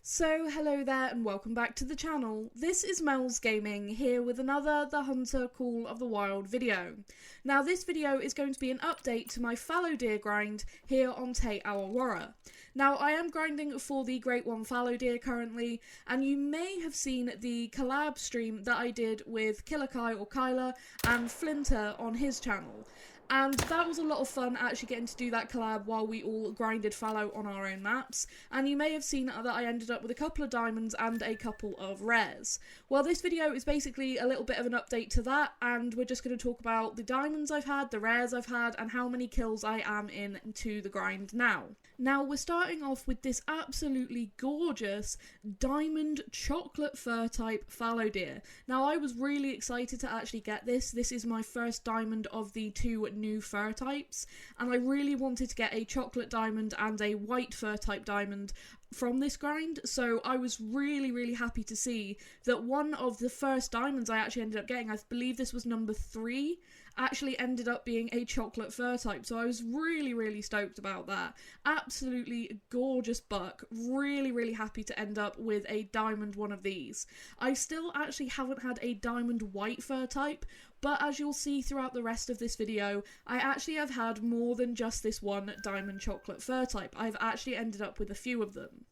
So hello there and welcome back to the channel. This is Mel's Gaming here with another The Hunter Call of the Wild video. Now this video is going to be an update to my fallow deer grind here on Te Awawarra. Now I am grinding for the Great One fallow deer currently, and you may have seen the collab stream that I did with Killer Kai or Kyler and Flinter on his channel. And that was a lot of fun actually getting to do that collab while we all grinded fallow on our own maps, and you may have seen that I ended up with a couple of diamonds and a couple of rares. Well, this video is basically a little bit of an update to that, and we're just going to talk about the diamonds I've had, the rares I've had, and how many kills I am into the grind now. Now we're starting off with this absolutely gorgeous diamond chocolate fur type fallow deer. Now I was really excited to actually get this. This is my first diamond of the two new fur types, and I really wanted to get a chocolate diamond and a white fur type diamond from this grind, so I was really happy to see that one of the first diamonds I actually ended up getting, I believe this was number 3, actually ended up being a chocolate fur type, so I was really stoked about that. Absolutely gorgeous buck, really happy to end up with a diamond one of these. I still actually haven't had a diamond white fur type, but as you'll see throughout the rest of this video, I actually have had more than just this one diamond chocolate fur type. I've actually ended up with a few of them.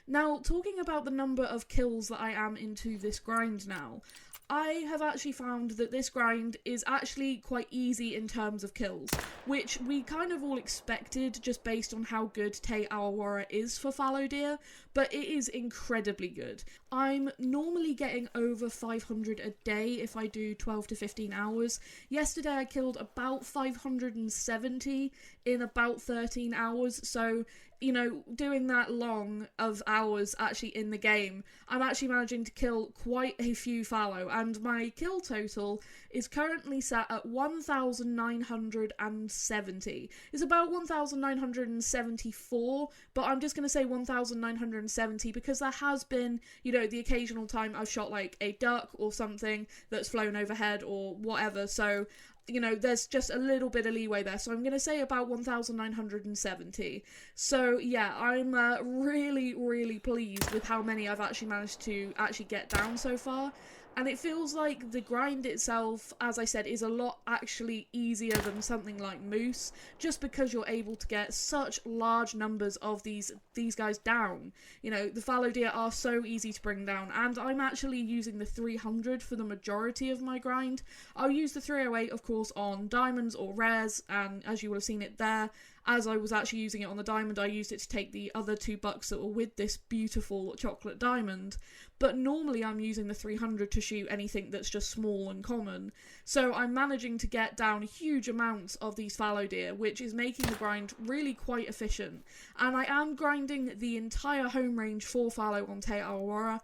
Now, talking about the number of kills that I am into this grind now, I have actually found that this grind is actually quite easy in terms of kills, which we kind of all expected just based on how good Te Awawarra is for fallow deer, but it is incredibly good. I'm normally getting over 500 a day if I do 12 to 15 hours. Yesterday I killed about 570 in about 13 hours, so you know, doing that long of hours actually in the game, I'm actually managing to kill quite a few fallow, and my kill total is currently set at 1,970. It's about 1,974, but I'm just going to say 1,970 because there has been, you know, the occasional time I've shot like a duck or something that's flown overhead or whatever, so you know, there's just a little bit of leeway there, so I'm going to say about 1,970. So yeah, I'm really pleased with how many I've actually managed to actually get down so far. And it feels like the grind itself, as I said, is a lot actually easier than something like Moose, just because you're able to get such large numbers of these guys down. You know, the fallow deer are so easy to bring down, and I'm actually using the 300 for the majority of my grind. I'll use the 308, of course, on diamonds or rares, and as you will have seen it there, as I was actually using it on the diamond, I used it to take the other 2 bucks that were with this beautiful chocolate diamond. But normally I'm using the 300 to shoot anything that's just small and common. So I'm managing to get down huge amounts of these fallow deer, which is making the grind really quite efficient. And I am grinding the entire home range for fallow on Te Awawarra.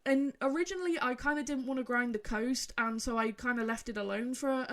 And originally I kind of didn't want to grind the coast, and so I kind of left it alone for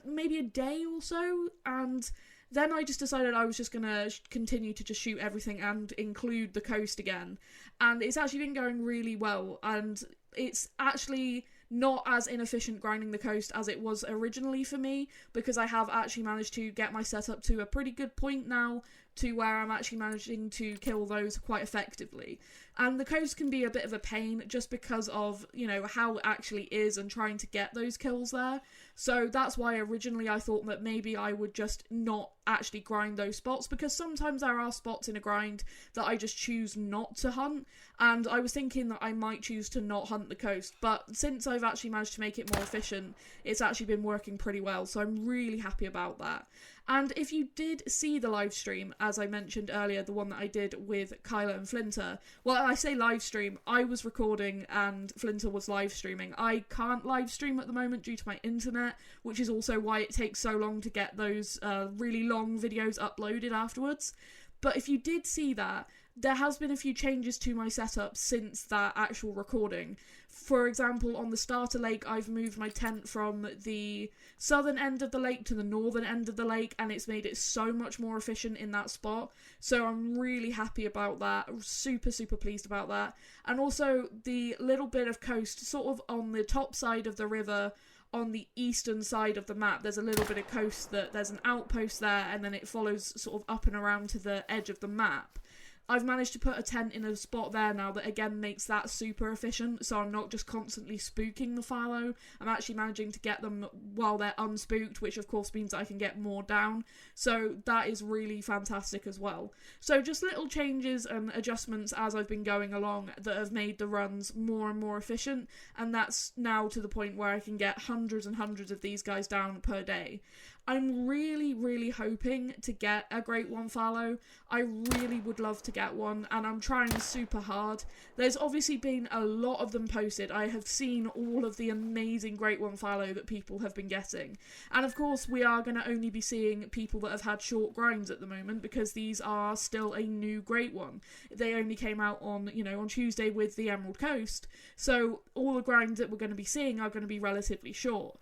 maybe a day or so, and then I just decided I was just going to continue to just shoot everything and include the coast again. And it's actually been going really well, and it's actually not as inefficient grinding the coast as it was originally for me, because I have actually managed to get my setup to a pretty good point now to where I'm actually managing to kill those quite effectively. And the coast can be a bit of a pain just because of, you know, how it actually is and trying to get those kills there. So that's why originally I thought that maybe I would just not actually grind those spots, because sometimes there are spots in a grind that I just choose not to hunt, and I was thinking that I might choose to not hunt the coast, but since I've actually managed to make it more efficient, it's actually been working pretty well, so I'm really happy about that. And if you did see the live stream, as I mentioned earlier, the one that I did with Kyler and Flinter, well, I say live stream, I was recording and Flinter was live streaming. I can't live stream at the moment due to my internet, which is also why it takes so long to get those really long videos uploaded afterwards. But if you did see that, there has been a few changes to my setup since that actual recording. For example, on the starter lake, I've moved my tent from the southern end of the lake to the northern end of the lake, and it's made it so much more efficient in that spot. So I'm really happy about that, super pleased about that. And also the little bit of coast, sort of on the top side of the river, on the eastern side of the map, there's a little bit of coast that there's an outpost there, and then it follows sort of up and around to the edge of the map. I've managed to put a tent in a spot there now that again makes that super efficient, so I'm not just constantly spooking the fallow. I'm actually managing to get them while they're unspooked, which of course means I can get more down, so that is really fantastic as well. So just little changes and adjustments as I've been going along that have made the runs more and more efficient, and that's now to the point where I can get hundreds and hundreds of these guys down per day. I'm really hoping to get a Great One Fallow. I really would love to get one, and I'm trying super hard. There's obviously been a lot of them posted. I have seen all of the amazing Great One Fallow that people have been getting. And of course, we are going to only be seeing people that have had short grinds at the moment, because these are still a new Great One. They only came out on, on Tuesday with the Emerald Coast, so all the grinds that we're going to be seeing are going to be relatively short.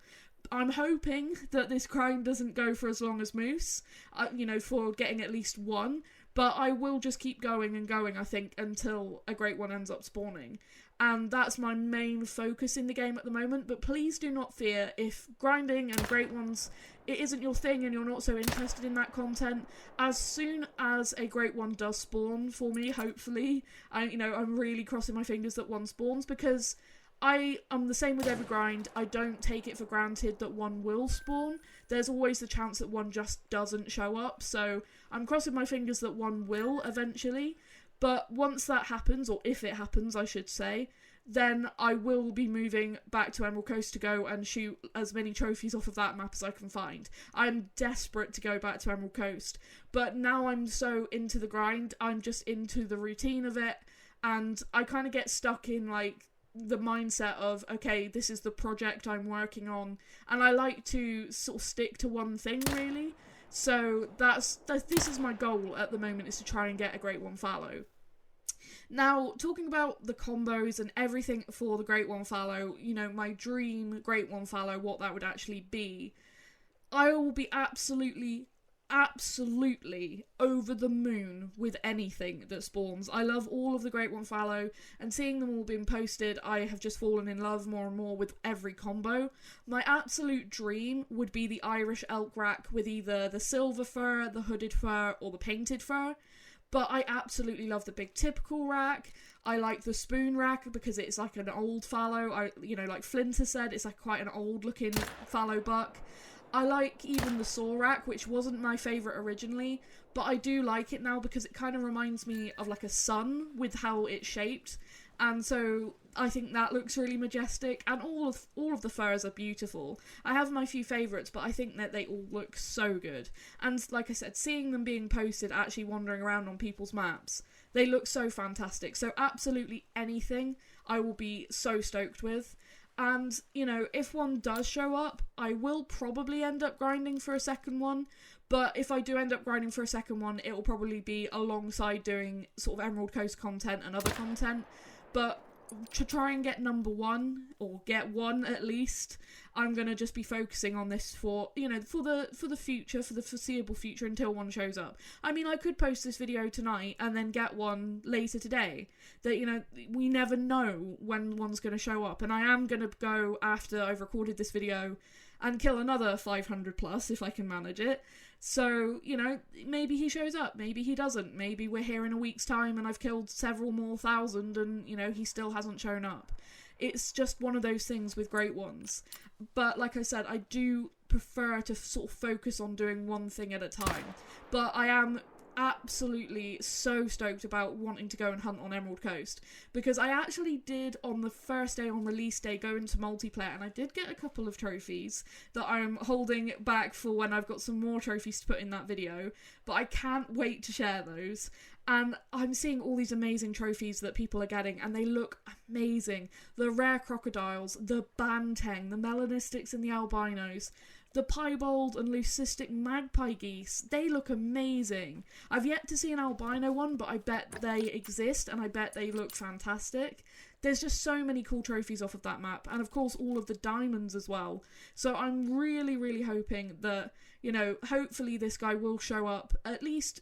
I'm hoping that this grind doesn't go for as long as Moose, for getting at least one, but I will just keep going and going, I think, until a Great One ends up spawning. And that's my main focus in the game at the moment, but please do not fear if grinding and Great Ones, it isn't your thing and you're not so interested in that content. As soon as a Great One does spawn for me, hopefully, I'm really crossing my fingers that one spawns, because I'm the same with every grind. I don't take it for granted that one will spawn. There's always the chance that one just doesn't show up, so I'm crossing my fingers that one will eventually. But once that happens, or if it happens I should say, then I will be moving back to Emerald Coast to go and shoot as many trophies off of that map as I can find. I'm desperate to go back to Emerald Coast, but now I'm so into the grind, I'm just into the routine of it, and I kind of get stuck in the mindset of, okay, this is the project I'm working on, and I like to sort of stick to one thing really. So this is my goal at the moment, is to try and get a Great One Fallow. Now, talking about the combos and everything for the Great One Fallow, my dream Great One Fallow, what that would actually be, I will be absolutely over the moon with anything that spawns. I love all of the Great One Fallow, and seeing them all being posted, I have just fallen in love more and more with every combo. My absolute dream would be the Irish elk rack with either the silver fur, the hooded fur, or the painted fur. But I absolutely love the big typical rack. I like the spoon rack because it's like an old fallow. Like Flinter said, it's like quite an old looking fallow buck. I like even the saw rack, which wasn't my favourite originally, but I do like it now because it kind of reminds me of like a sun with how it's shaped, and so I think that looks really majestic, and all of the furs are beautiful. I have my few favourites, but I think that they all look so good, and like I said, seeing them being posted, actually wandering around on people's maps, they look so fantastic. So absolutely anything I will be so stoked with. And, if one does show up, I will probably end up grinding for a second one, but if I do end up grinding for a second one, it will probably be alongside doing sort of Emerald Coast content and other content. But to try and get number one, or get one at least, I'm going to just be focusing on this for the future, for the foreseeable future, until one shows up. I mean, I could post this video tonight and then get one later today. That, we never know when one's going to show up, and I am going to go after I've recorded this video and kill another 500 plus if I can manage it. So, maybe he shows up, maybe he doesn't, maybe we're here in a week's time and I've killed several more thousand and, he still hasn't shown up. It's just one of those things with Great Ones. But like I said, I do prefer to sort of focus on doing one thing at a time. But I am absolutely so stoked about wanting to go and hunt on Emerald Coast, because I actually did on the first day, on release day, go into multiplayer, and I did get a couple of trophies that I'm holding back for when I've got some more trophies to put in that video, but I can't wait to share those. And I'm seeing all these amazing trophies that people are getting, and they look amazing. The rare crocodiles, the banteng, the melanistics and the albinos, the piebald and leucistic magpie geese, they look amazing. I've yet to see an albino one, but I bet they exist, and I bet they look fantastic. There's just so many cool trophies off of that map, and of course all of the diamonds as well. So I'm really hoping that, hopefully this guy will show up, at least,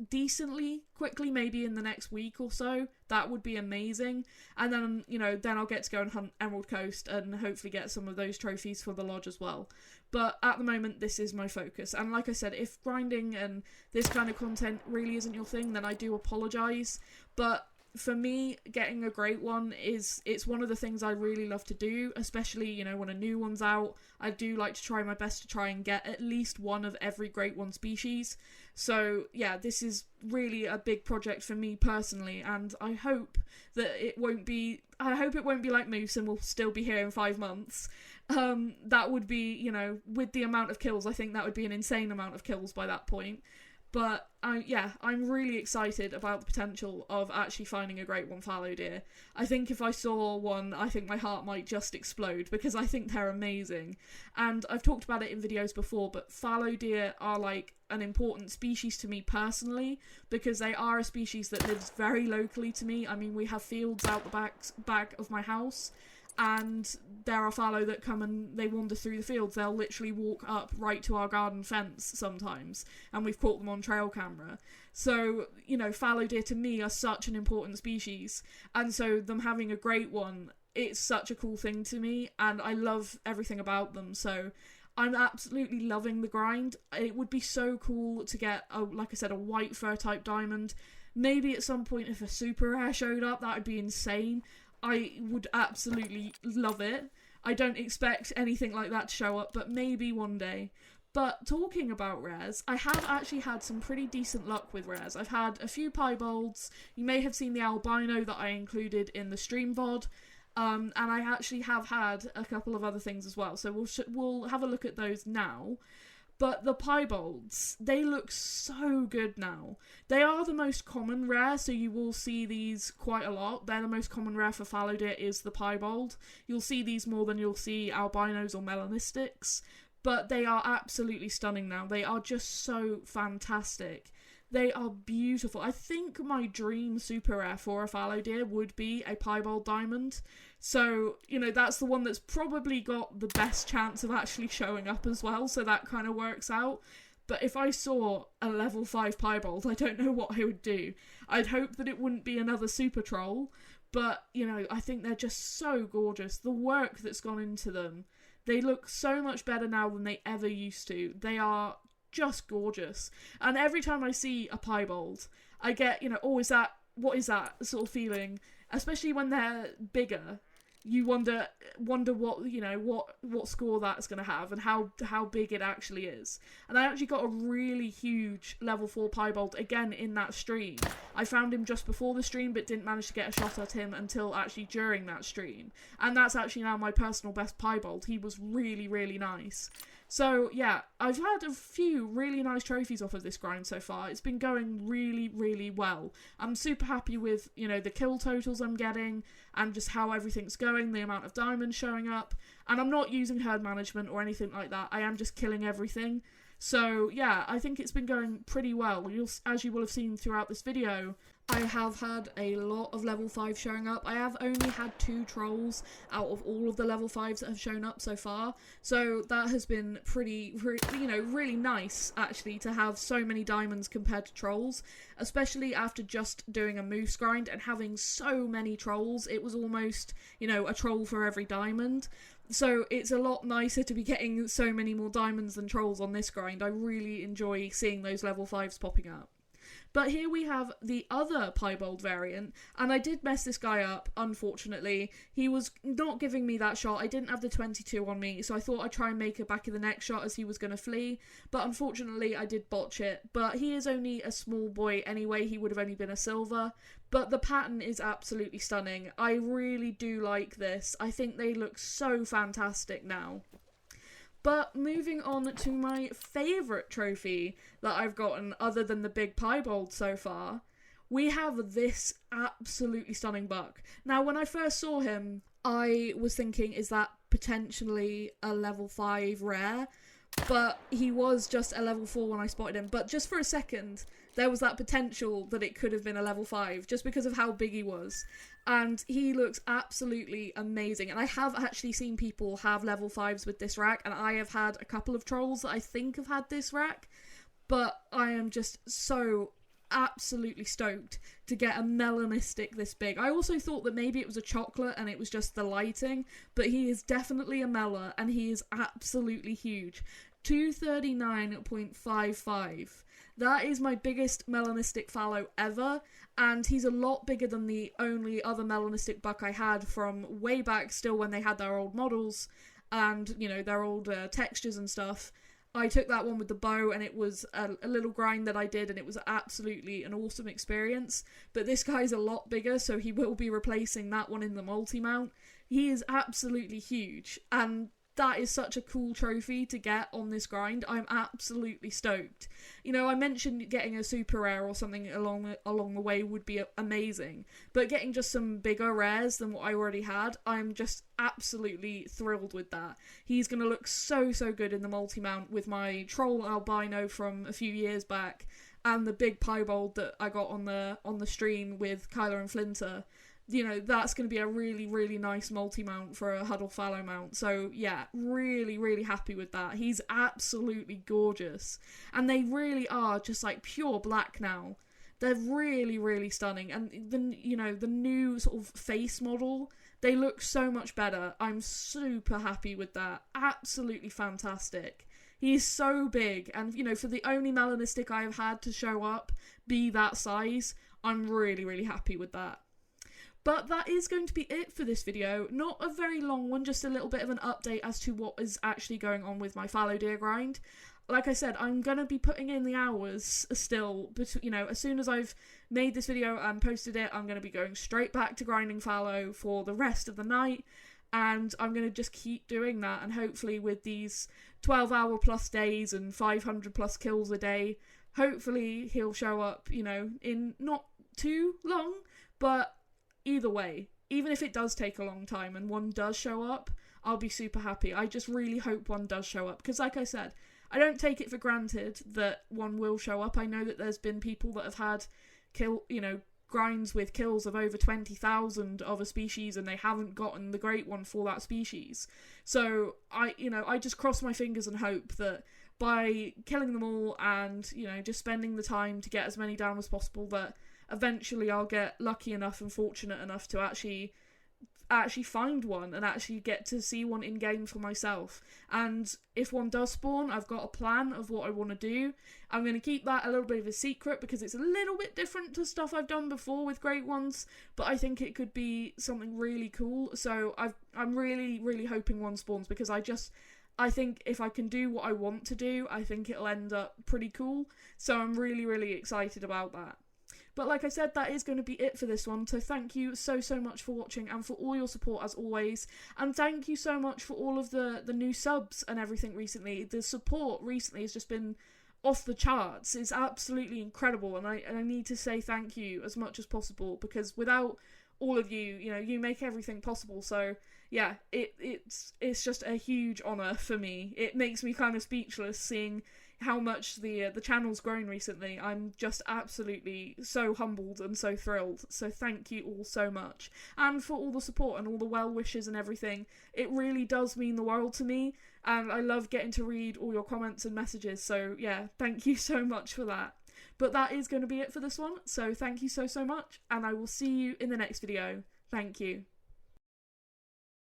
decently quickly, maybe in the next week or so. That would be amazing. And then, then I'll get to go and hunt Emerald Coast and hopefully get some of those trophies for the lodge as well. But at the moment, this is my focus. And like I said, if grinding and this kind of content really isn't your thing, then I do apologise. But for me, getting a great one it's one of the things I really love to do, especially, when a new one's out. I do like to try my best to try and get at least one of every great one species. So yeah, this is really a big project for me personally, and I hope it won't be like Moose and we'll still be here in 5 months. That would be, with the amount of kills, I think that would be an insane amount of kills by that point. But I'm really excited about the potential of actually finding a great one fallow deer. I think if I saw one, I think my heart might just explode, because I think they're amazing. And I've talked about it in videos before, but fallow deer are like an important species to me personally, because they are a species that lives very locally to me. I mean, we have fields out the back of my house, and there are fallow that come and they wander through the fields. They'll literally walk up right to our garden fence sometimes, and we've caught them on trail camera. So, fallow deer to me are such an important species, and so them having a great one, it's such a cool thing to me, and I love everything about them. So I'm absolutely loving the grind. It would be so cool to get, like I said, a white fur type diamond. Maybe at some point if a super rare showed up, that would be insane. I would absolutely love it. I don't expect anything like that to show up, but maybe one day. But talking about rares, I have actually had some pretty decent luck with rares. I've had a few piebalds. You may have seen the albino that I included in the stream VOD. And I actually have had a couple of other things as well. So we'll have a look at those now. But the piebalds, they look so good now. They are the most common rare, so you will see these quite a lot. They're the most common rare for fallow deer is the piebald. You'll see these more than you'll see albinos or melanistics. But they are absolutely stunning now. They are just so fantastic. They are beautiful. I think my dream super rare for a fallow deer would be a piebald diamond. So, that's the one that's probably got the best chance of actually showing up as well, so that kind of works out. But if I saw a level 5 piebald, I don't know what I would do. I'd hope that it wouldn't be another super troll, but, I think they're just so gorgeous. The work that's gone into them, they look so much better now than they ever used to. They are just gorgeous. And every time I see a piebald, I get, what is that sort of feeling, especially when they're bigger. You wonder what score that's going to have and how big it actually is. And I actually got a really huge level 4 piebald again in that stream. I found him just before the stream but didn't manage to get a shot at him until actually during that stream. And that's actually now my personal best piebald. He was really, really nice. So yeah, I've had a few really nice trophies off of this grind so far. It's been going really, really well. I'm super happy with, the kill totals I'm getting and just how everything's going, the amount of diamonds showing up. And I'm not using herd management or anything like that. I am just killing everything. So yeah, I think it's been going pretty well. As you will have seen throughout this video, I have had a lot of level 5 showing up. I have only had 2 trolls out of all of the level 5s that have shown up so far. So that has been really nice actually to have so many diamonds compared to trolls, especially after just doing a moose grind and having so many trolls. It was almost, a troll for every diamond. So it's a lot nicer to be getting so many more diamonds than trolls on this grind. I really enjoy seeing those level 5s popping up. But here we have the other piebald variant, and I did mess this guy up, unfortunately. He was not giving me that shot. I didn't have the 22 on me, so I thought I'd try and make a back of the neck shot as he was going to flee, but unfortunately I did botch it. But he is only a small boy anyway, he would have only been a silver, but the pattern is absolutely stunning. I really do like this. I think they look so fantastic now. But moving on to my favourite trophy that I've gotten other than the big piebald so far, we have this absolutely stunning buck. Now, when I first saw him, I was thinking, is that potentially a level 5 rare? But he was just a level 4 when I spotted him. But just for a second, there was that potential that it could have been a level 5, just because of how big he was. And he looks absolutely amazing. And I have actually seen people have level 5s with this rack, and I have had a couple of trolls that I think have had this rack. But I am just so absolutely stoked to get a Melanistic this big. I also thought that maybe it was a chocolate and it was just the lighting, but he is definitely a Mela, and he is absolutely huge. 239.55. That is my biggest Melanistic Fallow ever, and he's a lot bigger than the only other Melanistic buck I had from way back still when they had their old models and, you know, their old textures and stuff. I took that one with the bow, and it was a little grind that I did, and it was absolutely an awesome experience. But this guy's a lot bigger, so he will be replacing that one in the multi-mount. He is absolutely huge, and that is such a cool trophy to get on this grind. I'm absolutely stoked. You know, I mentioned getting a super rare or something along the way would be amazing, but getting just some bigger rares than what I already had, I'm just absolutely thrilled with that. He's going to look so good in the multi-mount with my troll albino from a few years back, and the big piebald that I got on the stream with Kyler and Flinter. You know, that's going to be a really nice multi-mount for a Huddle Fallow mount. So, yeah, really happy with that. He's absolutely gorgeous. And they really are just, like, pure black now. They're really stunning. And, the new sort of face model, they look so much better. I'm super happy with that. Absolutely fantastic. He's so big. And, you know, for the only Melanistic I have had to show up be that size, I'm really happy with that. But that is going to be it for this video. Not a very long one, just a little bit of an update as to what is actually going on with my fallow deer grind. Like I said, I'm going to be putting in the hours still, but, you know, as soon as I've made this video and posted it, I'm going to be going straight back to grinding fallow for the rest of the night, and I'm going to just keep doing that, and hopefully with these 12-hour plus days and 500 plus kills a day, hopefully he'll show up, you know, in not too long, but either way, even if it does take a long time and one does show up, I'll be super happy. I just really hope one does show up, because like I said, I don't take it for granted that one will show up. I know that there's been people that have had grinds with kills of over 20,000 of a species, and they haven't gotten the great one for that species. So I just cross my fingers and hope that by killing them all and, you know, just spending the time to get as many down as possible, that eventually I'll get lucky enough and fortunate enough to actually find one and actually get to see one in game for myself. And if one does spawn, I've got a plan of what I want to do. I'm going to keep that a little bit of a secret because it's a little bit different to stuff I've done before with great ones, but I think it could be something really cool. So I'm really hoping one spawns, because I think if I can do what I want to do, I think it'll end up pretty cool. So I'm really excited about that. But like I said, that is going to be it for this one. So thank you so much for watching and for all your support as always. And thank you so much for all of the new subs and everything recently. The support recently has just been off the charts. It's absolutely incredible. And I need to say thank you as much as possible, because without all of you, you know, you make everything possible. So yeah, it's just a huge honour for me. It makes me kind of speechless seeing how much the channel's grown recently. I'm just absolutely so humbled and so thrilled. So thank you all so much. And for all the support and all the well wishes and everything. It really does mean the world to me. And I love getting to read all your comments and messages. So yeah, thank you so much for that. But that is going to be it for this one. So thank you so much. And I will see you in the next video. Thank you.